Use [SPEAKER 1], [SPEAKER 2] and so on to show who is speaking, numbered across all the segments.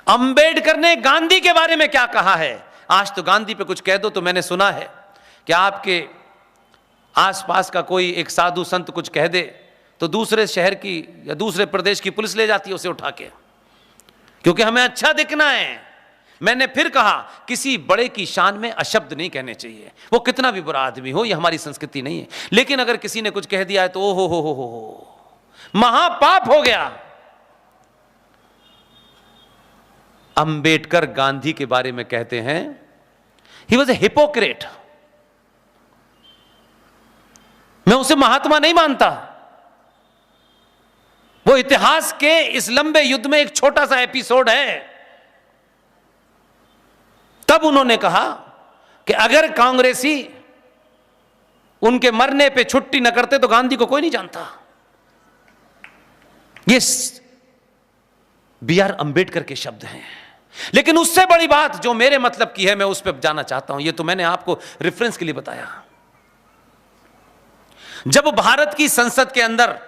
[SPEAKER 1] अंबेडकर ने गांधी के बारे में क्या कहा है? आज तो गांधी पे कुछ कह दो तो मैंने सुना है कि आपके आसपास का कोई एक साधु संत कुछ कह दे तो दूसरे शहर की या दूसरे प्रदेश की पुलिस ले जाती है उसे उठा के, क्योंकि हमें अच्छा दिखना है। मैंने फिर कहा, किसी बड़े की शान में अशब्द नहीं कहने चाहिए, वो कितना भी बुरा आदमी हो, ये हमारी संस्कृति नहीं है। लेकिन अगर किसी ने कुछ कह दिया है तो ओ हो, महापाप हो गया। अंबेडकर गांधी के बारे में कहते हैं, ही वॉज ए हिपोक्रेट। मैं उसे महात्मा नहीं मानता। वो इतिहास के इस लंबे युद्ध में एक छोटा सा एपिसोड है। तब उन्होंने कहा कि अगर कांग्रेसी उनके मरने पे छुट्टी न करते तो गांधी को कोई नहीं जानता। ये बी आर अंबेडकर के शब्द हैं। लेकिन उससे बड़ी बात जो मेरे मतलब की है, मैं उस पर जाना चाहता हूं। ये तो मैंने आपको रेफरेंस के लिए बताया। जब भारत की संसद के अंदर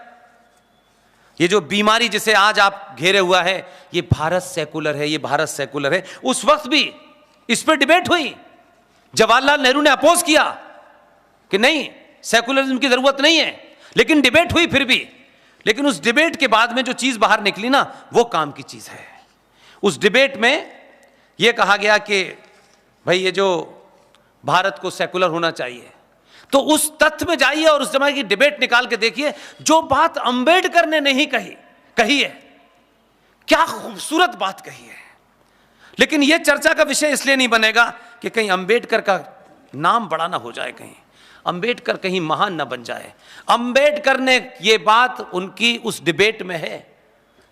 [SPEAKER 1] ये जो बीमारी जिसे आज आप घेरे हुआ है, ये भारत सेकुलर है, ये भारत सेकुलर है, उस वक्त भी इस पर डिबेट हुई। जवाहरलाल नेहरू ने अपोज किया कि नहीं, सेकुलरिज्म की जरूरत नहीं है, लेकिन डिबेट हुई फिर भी। लेकिन उस डिबेट के बाद में जो चीज बाहर निकली ना, वो काम की चीज है। उस डिबेट में यह कहा गया कि भाई ये जो भारत को सेकुलर होना चाहिए, तो उस तथ्य में जाइए और उस समय की डिबेट निकाल के देखिए, जो बात अंबेडकर ने नहीं कही है, क्या खूबसूरत बात कही है। लेकिन यह चर्चा का विषय इसलिए नहीं बनेगा कि कहीं अंबेडकर का नाम बड़ा ना हो जाए, कहीं अंबेडकर कहीं महान ना बन जाए। अंबेडकर ने यह बात उनकी उस डिबेट में है,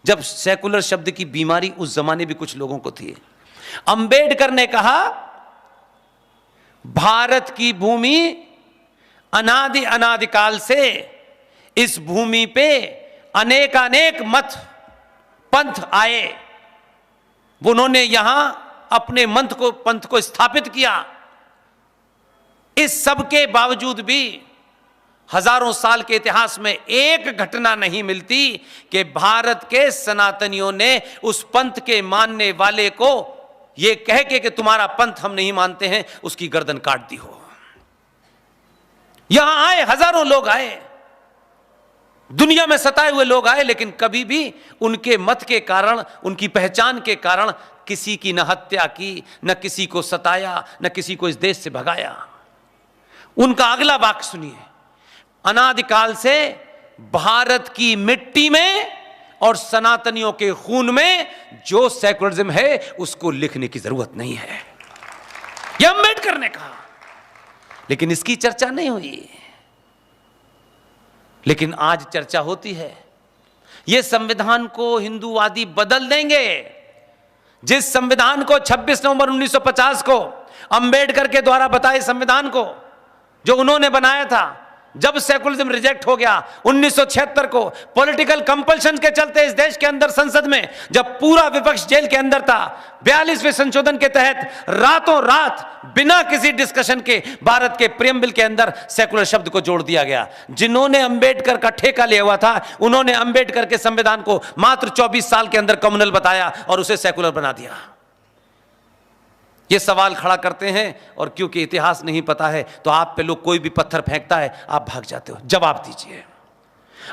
[SPEAKER 1] जब सेकुलर शब्द की बीमारी उस जमाने भी कुछ लोगों को थी। अंबेडकर ने कहा, भारत की भूमि अनादिकाल से इस भूमि पे अनेकानेक मत पंथ आए, उन्होंने यहां अपने पंथ को स्थापित किया। इस सब के बावजूद भी हजारों साल के इतिहास में एक घटना नहीं मिलती कि भारत के सनातनियों ने उस पंथ के मानने वाले को यह कह के कि तुम्हारा पंथ हम नहीं मानते हैं, उसकी गर्दन काट दी हो। यहां आए, हजारों लोग आए, दुनिया में सताए हुए लोग आए, लेकिन कभी भी उनके मत के कारण, उनकी पहचान के कारण किसी की न हत्या की, न किसी को सताया, न किसी को इस देश से भगाया। उनका अगला वाक्य सुनिए, अनादिकाल से भारत की मिट्टी में और सनातनियों के खून में जो सेकुलरिज्म है उसको लिखने की जरूरत नहीं है, यह अंबेडकर ने कहा। लेकिन इसकी चर्चा नहीं हुई। लेकिन आज चर्चा होती है। यह संविधान को हिंदूवादी बदल देंगे। जिस संविधान को 26 नवंबर 1950 को अंबेडकर के द्वारा बताए संविधान को जो उन्होंने बनाया था, जब सेकुलरिज्म रिजेक्ट हो गया 1976 को, पॉलिटिकल कंपल्शन के चलते इस देश के अंदर संसद में जब पूरा विपक्ष जेल के अंदर था, 42वें संशोधन के तहत रातों रात बिना किसी डिस्कशन के भारत के प्रियम्बल के अंदर सेकुलर शब्द को जोड़ दिया गया। जिन्होंने अंबेडकर का ठेका लिया हुआ था, उन्होंने अंबेडकर के संविधान को मात्र 24 साल के अंदर कम्युनल बताया और उसे सेकुलर बना दिया। ये सवाल खड़ा करते हैं और क्योंकि इतिहास नहीं पता है तो आप पे लोग कोई भी पत्थर फेंकता है, आप भाग जाते हो। जवाब दीजिए।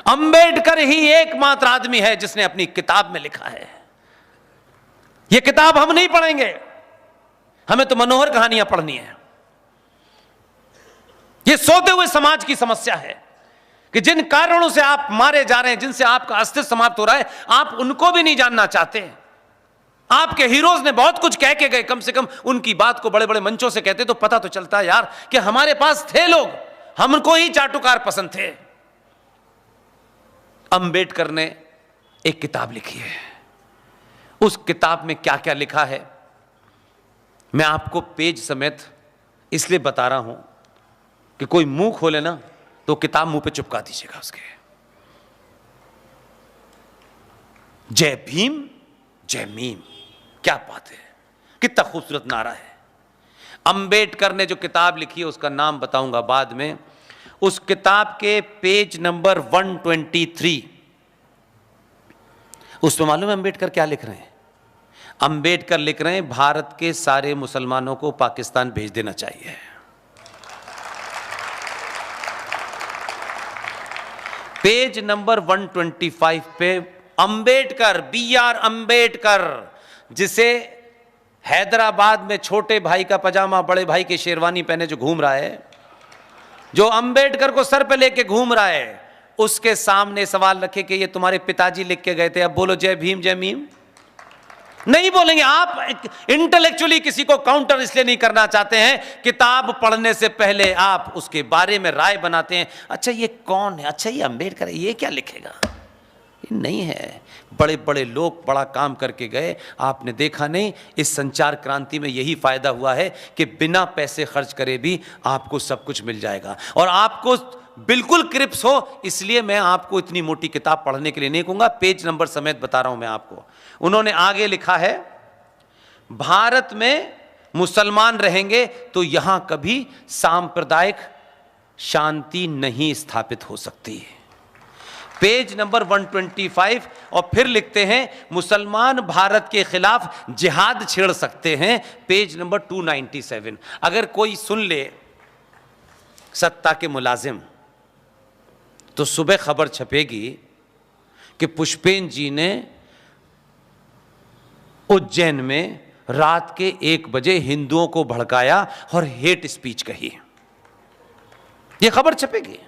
[SPEAKER 1] अंबेडकर ही एकमात्र आदमी है जिसने अपनी किताब में लिखा है। यह किताब हम नहीं पढ़ेंगे, हमें तो मनोहर कहानियां पढ़नी है। यह सोते हुए समाज की समस्या है कि जिन कारणों से आप मारे जा रहे हैं, जिनसे आपका अस्तित्व समाप्त हो रहा है, आप उनको भी नहीं जानना चाहते। आपके हीरोज ने बहुत कुछ कह के गए, कम से कम उनकी बात को बड़े बड़े मंचों से कहते तो पता तो चलता है यार कि हमारे पास थे लोग, हमको ही चाटुकार पसंद थे। अंबेडकर ने एक किताब लिखी है। उस किताब में क्या क्या लिखा है मैं आपको पेज समेत इसलिए बता रहा हूं कि कोई मुंह खोले ना तो किताब मुंह पे चिपका दीजिएगा उसके। जय भीम जय मीम, क्या बात है, कितना खूबसूरत नारा है। अंबेडकर ने जो किताब लिखी है उसका नाम बताऊंगा बाद में। उस किताब के पेज नंबर 123, उसमें मालूम है अंबेडकर क्या लिख रहे हैं? अंबेडकर लिख रहे हैं भारत के सारे मुसलमानों को पाकिस्तान भेज देना चाहिए। पेज नंबर 125 पे अंबेडकर, BR अंबेडकर, जिसे हैदराबाद में छोटे भाई का पजामा बड़े भाई की शेरवानी पहने जो घूम रहा है, जो अंबेडकर को सर पे लेके घूम रहा है, उसके सामने सवाल रखे कि ये तुम्हारे पिताजी लिख के गए थे, अब बोलो जय भीम जय मीम। नहीं बोलेंगे। आप इंटेलेक्चुअली किसी को काउंटर इसलिए नहीं करना चाहते हैं, किताब पढ़ने से पहले आप उसके बारे में राय बनाते हैं। अच्छा ये कौन है, अच्छा ये अंबेडकर है, ये क्या लिखेगा, ये नहीं है। बड़े बड़े लोग बड़ा काम करके गए, आपने देखा नहीं। इस संचार क्रांति में यही फायदा हुआ है कि बिना पैसे खर्च करे भी आपको सब कुछ मिल जाएगा और आपको बिल्कुल क्रिप्स हो। इसलिए मैं आपको इतनी मोटी किताब पढ़ने के लिए नहीं कहूंगा, पेज नंबर समेत बता रहा हूं मैं आपको। उन्होंने आगे लिखा है, भारत में मुसलमान रहेंगे तो यहां कभी सांप्रदायिक शांति नहीं स्थापित हो सकती। Page number 125। और फिर लिखते हैं मुसलमान भारत के खिलाफ जिहाद छेड़ सकते हैं, पेज नंबर 297। अगर कोई सुन ले सत्ता के मुलाजिम तो सुबह खबर छपेगी कि पुष्पेन जी ने उज्जैन में रात के 1 बजे हिंदुओं को भड़काया और हेट स्पीच कही। यह खबर छपेगी।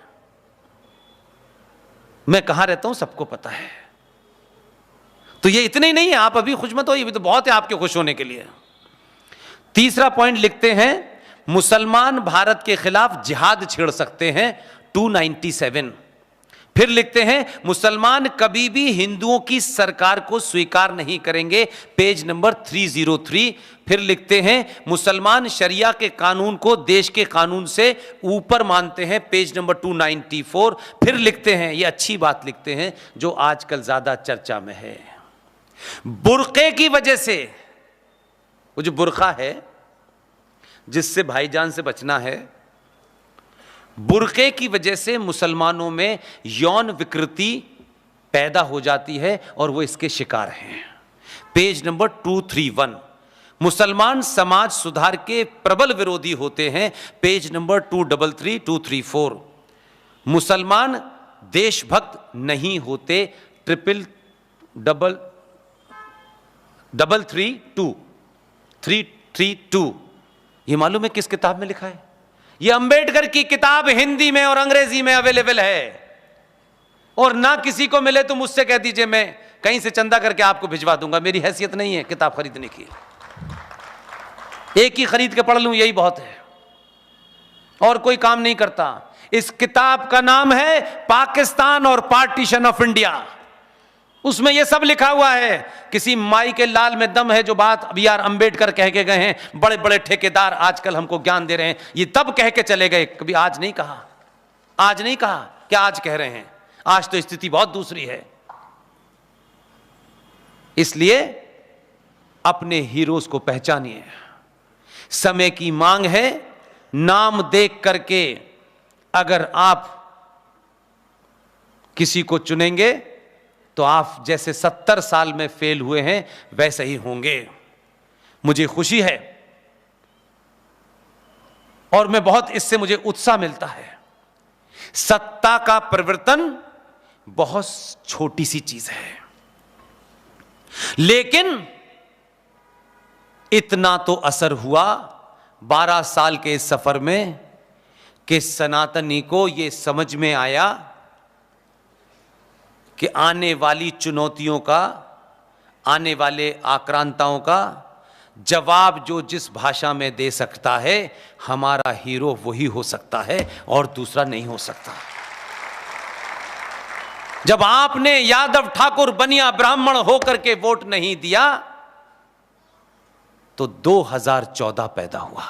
[SPEAKER 1] मैं कहां रहता हूं सबको पता है। तो ये इतने ही नहीं है, आप अभी खुश मत हो, ये भी तो बहुत है आपके खुश होने के लिए। तीसरा पॉइंट लिखते हैं, मुसलमान भारत के खिलाफ जिहाद छेड़ सकते हैं, 297। फिर लिखते हैं मुसलमान कभी भी हिंदुओं की सरकार को स्वीकार नहीं करेंगे, पेज नंबर 303। फिर लिखते हैं मुसलमान शरिया के कानून को देश के कानून से ऊपर मानते हैं, पेज नंबर 294। फिर लिखते हैं, ये अच्छी बात लिखते हैं जो आजकल ज्यादा चर्चा में है, बुर्के की वजह से, वो जो बुर्का है जिससे भाईजान से बचना है, बुर्के की वजह से मुसलमानों में यौन विकृति पैदा हो जाती है और वो इसके शिकार हैं, पेज नंबर 231। मुसलमान समाज सुधार के प्रबल विरोधी होते हैं, पेज नंबर 233 234। मुसलमान देशभक्त नहीं होते, 333 ये मालूम है किस किताब में लिखा है? ये अंबेडकर की किताब हिंदी में और अंग्रेजी में अवेलेबल है। और ना किसी को मिले तो मुझसे कह दीजिए, मैं कहीं से चंदा करके आपको भिजवा दूंगा। मेरी हैसियत नहीं है किताब खरीदने की, एक ही खरीद के पढ़ लूं यही बहुत है, और कोई काम नहीं करता। इस किताब का नाम है पाकिस्तान और पार्टीशन ऑफ इंडिया। उसमें यह सब लिखा हुआ है। किसी माई के लाल में दम है जो बात BR अंबेडकर कह के गए हैं। बड़े बड़े ठेकेदार आजकल हमको ज्ञान दे रहे हैं, ये तब कह के चले गए, कभी आज नहीं कहा। आज नहीं कहा, क्या आज कह रहे हैं? आज तो स्थिति बहुत दूसरी है। इसलिए अपने हीरोज को पहचानिए। समय की मांग है, नाम देख करके अगर आप किसी को चुनेंगे तो आप जैसे 70 साल में फेल हुए हैं वैसे ही होंगे। मुझे खुशी है और मैं बहुत, इससे मुझे उत्साह मिलता है। सत्ता का परिवर्तन बहुत छोटी सी चीज है, लेकिन इतना तो असर हुआ 12 साल के इस सफर में कि सनातनी को यह समझ में आया कि आने वाली चुनौतियों का, आने वाले आक्रांताओं का जवाब जो जिस भाषा में दे सकता है, हमारा हीरो वही हो सकता है और दूसरा नहीं हो सकता। जब आपने यादव ठाकुर बनिया ब्राह्मण होकर के वोट नहीं दिया तो 2014 पैदा हुआ।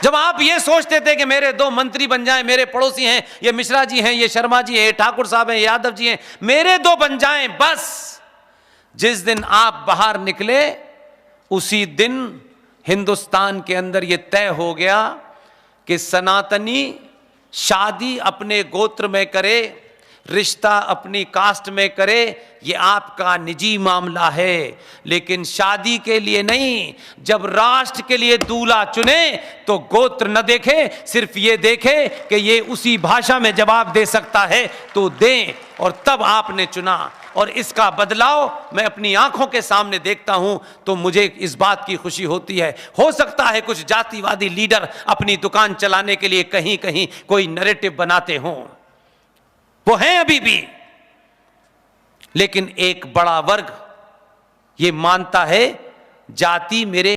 [SPEAKER 1] जब आप ये सोचते थे कि मेरे 2 मंत्री बन जाएं, मेरे पड़ोसी हैं, ये मिश्रा जी हैं, ये शर्मा जी हैं, ठाकुर साहब हैं, यादव जी हैं, मेरे 2 बन जाएं बस। जिस दिन आप बाहर निकले उसी दिन हिंदुस्तान के अंदर यह तय हो गया कि सनातनी शादी अपने गोत्र में करे रिश्ता अपनी कास्ट में करे, ये आपका निजी मामला है, लेकिन शादी के लिए नहीं। जब राष्ट्र के लिए दूल्हा चुने तो गोत्र न देखे, सिर्फ ये देखे कि ये उसी भाषा में जवाब दे सकता है तो दें, और तब आपने चुना। और इसका बदलाव मैं अपनी आंखों के सामने देखता हूं तो मुझे इस बात की खुशी होती है। हो सकता है कुछ जातिवादी लीडर अपनी दुकान चलाने के लिए कहीं कहीं कोई नैरेटिव बनाते हों, वो हैं अभी भी, लेकिन एक बड़ा वर्ग ये मानता है जाति मेरे